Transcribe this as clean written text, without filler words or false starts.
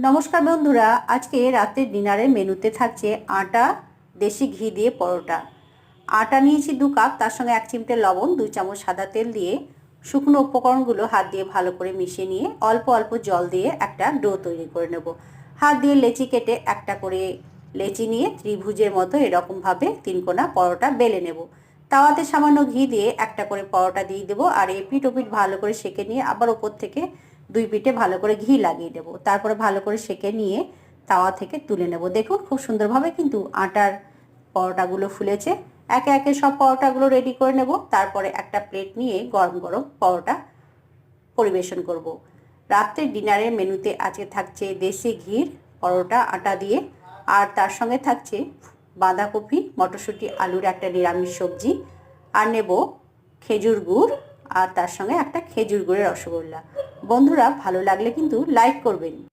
নমস্কার বন্ধুরা, আজকে রাতের ডিনারে মেনুতে থাকছে আটা দেশি ঘি দিয়ে পরোটা। আটা নিয়েছি 2 কাপ, তার সঙ্গে 1 চিমটে লবণ, 2 চামচ সাদা তেল দিয়ে শুকনো উপকরণগুলো হাত দিয়ে ভালো করে মিশিয়ে নিয়ে অল্প অল্প জল দিয়ে একটা ডো তৈরি করে নেব। হাত দিয়ে লেচি কেটে একটা করে লেচি নিয়ে ত্রিভুজের মতো এরকমভাবে 3 কোনা পরোটা বেলে নেব। তাওয়াতে সামান্য ঘি দিয়ে একটা করে পরোটা দিয়ে দেবো আর এপিট ওপিট ভালো করে সেঁকে নিয়ে আবার ওপর থেকে 2 পিঠে ভালো করে ঘি লাগিয়ে দেবো। তারপরে ভালো করে সেঁকে নিয়ে তাওয়া থেকে তুলে নেব। দেখুন খুব সুন্দরভাবে কিন্তু আটার পরোটাগুলো ফুলেছে। একে একে সব পরোটাগুলো রেডি করে নেব। তারপরে একটা প্লেট নিয়ে গরম গরম পরোটা পরিবেশন করব। রাত্রের ডিনারের মেনুতে আজকে থাকছে দেশি ঘির পরোটা আটা দিয়ে, আর তার সঙ্গে থাকছে বাঁধাকপি মটরশুঁটি আলুর একটা নিরামিষ সবজি, আর নেব খেজুর গুড়, আর তার সঙ্গে একটা খেজুর গুড়ের রসগোল্লা। বন্ধুরা, ভালো লাগলে কিন্তু লাইক করবেন।